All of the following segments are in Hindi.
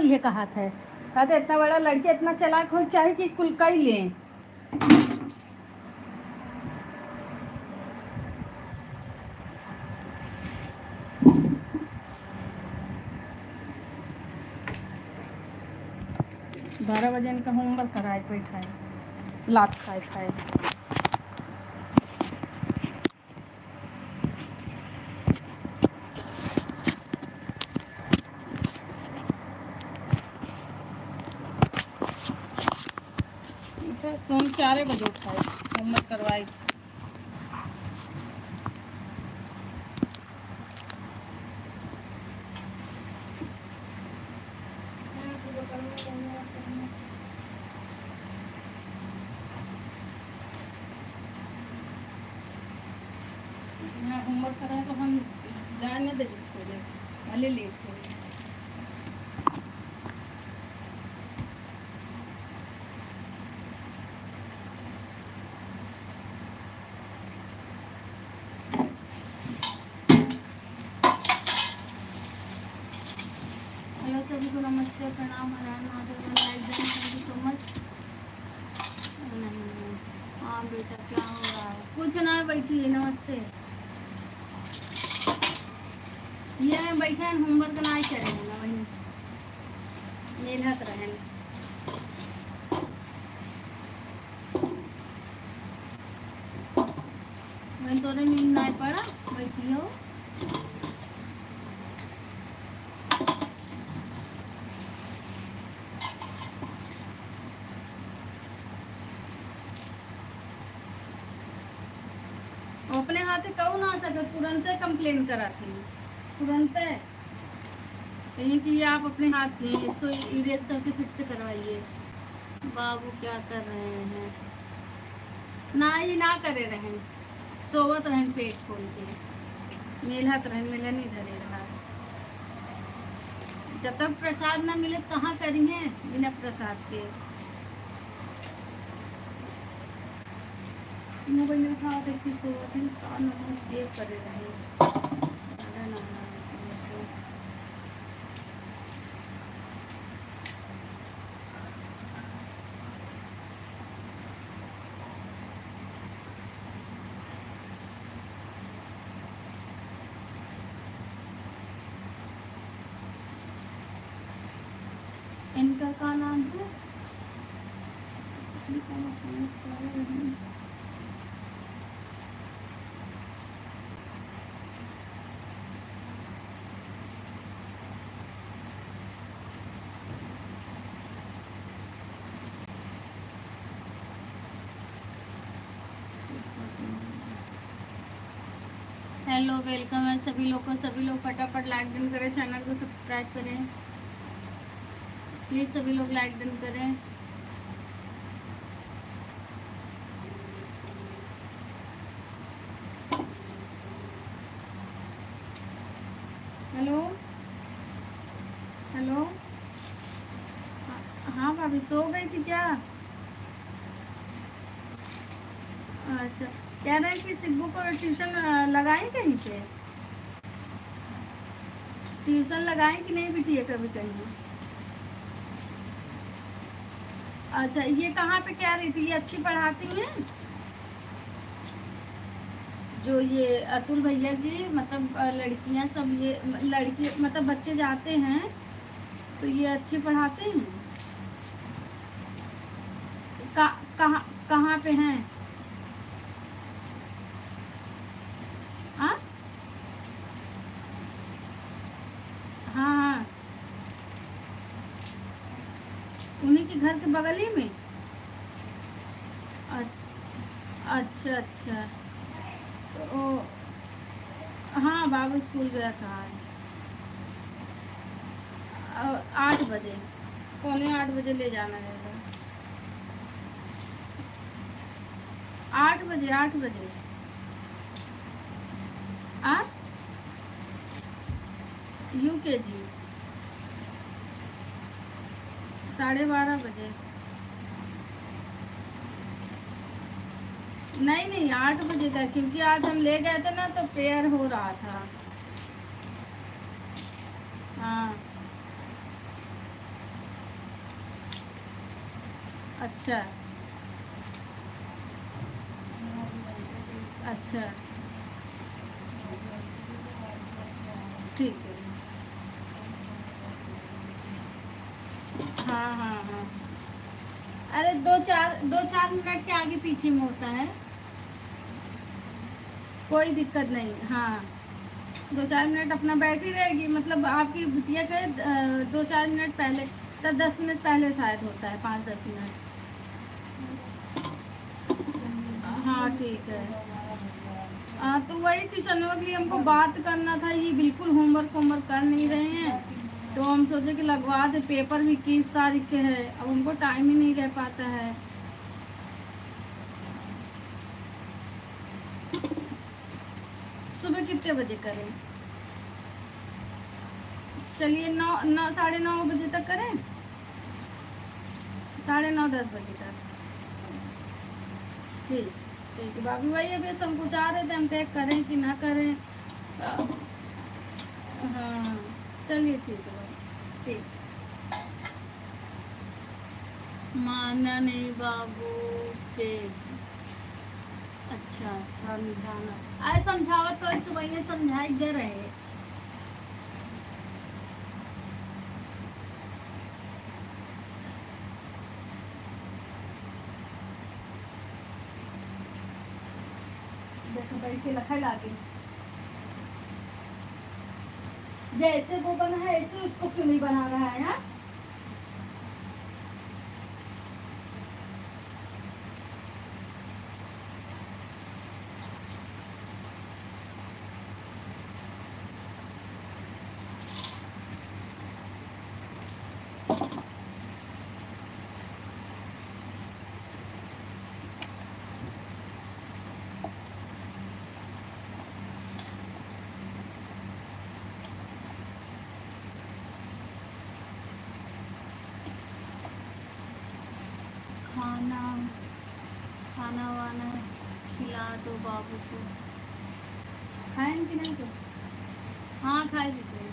भी है कहा था, कहते इतना बड़ा लड़के इतना चालाक हो चाहे कि कुल का ही लें। बारह बजे इनका होमवर्क कराए बैठाए, लात खाए खाए। तो हम 4 बजे उठाए, होमवर्क करवाए। यहाँ होमवर्क कराए तो हम जाए न दे स्कूल, भले लेट हो। हेलो सभी को नमस्ते, प्रणाम, हरान महादेव, लाइक दें, थैंक यू सो मच। हाँ बेटा क्या हो रहा है? कुछ ना, बैठी है। नमस्ते। ये है बैठे हैं, होमवर्क ना करे ना वही मेलहत रहन। वही तोरे नींद ना पड़ा, बैठी हो। अपने हाथे कहू ना सके, तुरंत कंप्लेन कराती हैं, तुरंत कहीं कि ये आप अपने हाथ में इसको इरेज करके फिर से करवाइए। बाबू क्या कर रहे हैं? ना ही ना करे रहें, सोवत रहें पेट खोल के, मेलहत रहें, मेला नहीं धरे रहा। जब तक प्रसाद ना मिले कहाँ करिए बिना प्रसाद के। मोबाइल उठा देखी सोवत है, कान अपने सेव करे रहे। इनका क्या नाम है? हेलो, वेलकम है सभी लोग को। सभी लोग फटाफट लाइक डन करें, चैनल को सब्सक्राइब करें प्लीज़। सभी लोग लाइक डन करें। हेलो हेलो, हाँ भाभी सो गई थी क्या? अच्छा, कह रहे हैं कि सिब्बू को ट्यूशन लगाएं कहीं पे? ट्यूशन लगाएं कि नहीं बिटिया कभी कहीं? अच्छा, ये कहाँ पे कह रही थी? ये अच्छी पढ़ाती हैं जो ये अतुल भैया की, मतलब लड़कियां सब, ये लड़की मतलब बच्चे जाते हैं तो ये अच्छे पढ़ाते हैं। कहाँ कहाँ पे हैं? हाँ हाँ, उन्हीं के घर के बगल ही में। अच्छा अच्छा, तो हाँ बाबू स्कूल गया था। 8 बजे, पौने 8 बजे ले जाना रहेगा। 8 बजे, 8 बजे। UKG 12:30 बजे। नहीं 8 बजे का, क्योंकि आज हम ले गए थे ना तो प्रेयर हो रहा था। हाँ अच्छा अच्छा, ठीक है। हाँ हाँ हाँ, अरे 2-4 मिनट के आगे पीछे में होता है, कोई दिक्कत नहीं। हाँ, 2-4 मिनट अपना बैठी रहेगी, मतलब आपकी बिटिया के 2-4 मिनट पहले, 10-10 मिनट पहले शायद होता है, 5-10 मिनट। हाँ ठीक है। हाँ, तो वही ट्यूशनों के लिए हमको बात करना था, ये बिल्कुल होमवर्क होमवर्क कर नहीं रहे हैं, तो हम सोचे कि लगवा दे। पेपर भी 21 तारीख के है, अब उनको टाइम ही नहीं रह पाता है। सुबह कितने बजे करें? चलिए 9-9, 9:30 बजे तक करें, 9:30-10 बजे तक। ठीक, ठीक है भाभी, वही अभी संकुचा रहे थे हम, तय करें कि ना करें। हाँ, चलिए ठीक है भाभी, ठीक। माना नहीं बाबू के, अच्छा समझाना, आए समझावत तो सुबह समझाई दे रहे। देखो बैठ के लखा लागे, जैसे वो बना है ऐसे उसको क्यों नहीं बना रहा है? हाँ, खाना खाना वाना खिला दो बाबू को, खाएं कि नहीं? तो हाँ, खाए देते हैं।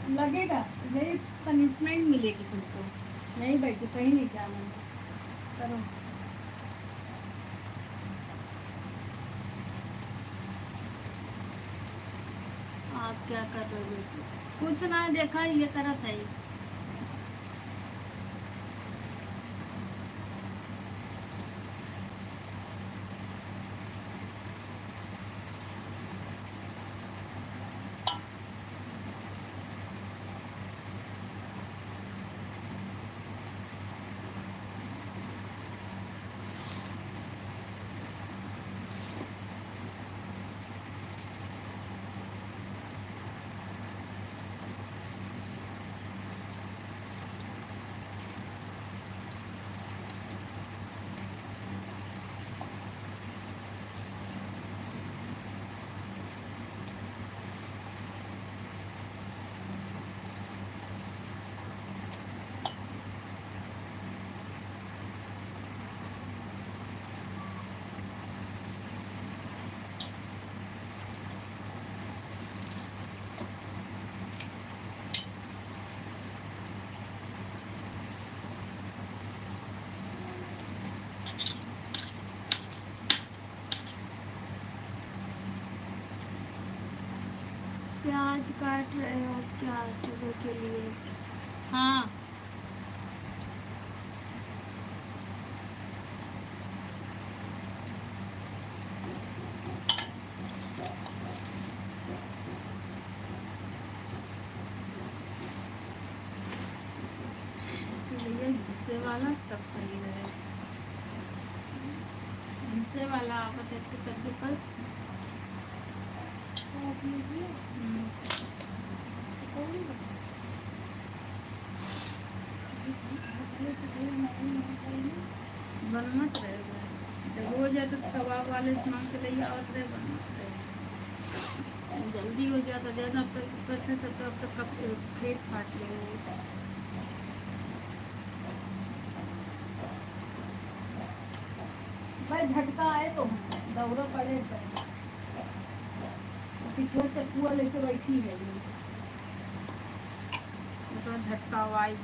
लगेगा, यही पनिशमेंट मिलेगी तुमको, नहीं बैठो कहीं नहीं जाना, करो। आप क्या कर रहे हो? कुछ ना, देखा ये करा था ये। प्याज काट रहे हो क्या सुबह के लिए? हाँ, वाला तब सही रहे। हिस्से वाला आपस एक करके बस बनमत रहेगा। जब हो जाए तो कबाब वाले से मांग के ले और रहे बनमत रहे। जल्दी हो जाता ज़्यादा करते तब तक कब पेट फाट लेंगे। भाई झटका आए तो दौरा पड़े पिछले चक्कुआ लेके बैठी है तो झटका आई।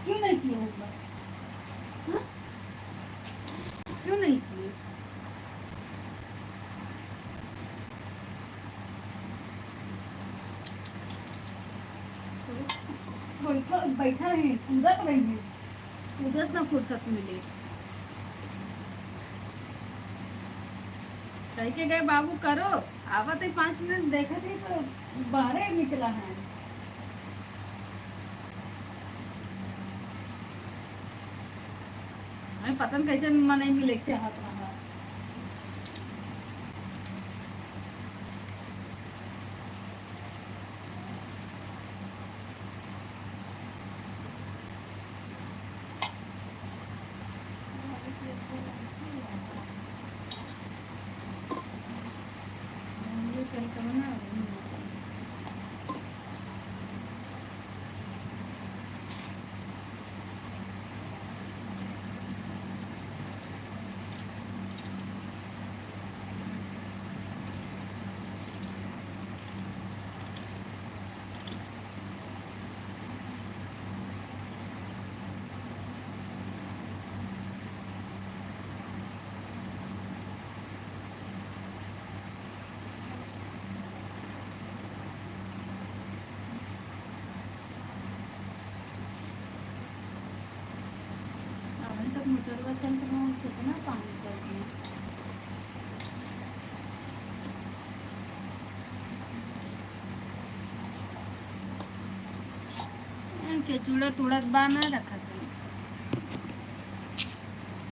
क्यों नहीं किया होगा? हाँ? क्यों नहीं किए? बैठा है कूदत रही है कूदस ना फुर्सत मिले कह के गए बाबू करो आवत ही 5 मिनट देखा थे तो बाहर ही निकला है। हमें पता नहीं कैसे मन मिले चाहत रहा। मोटरवा चल रहा कितना पानी कर दिया। के चूड़ा तुड़त बा ना रखा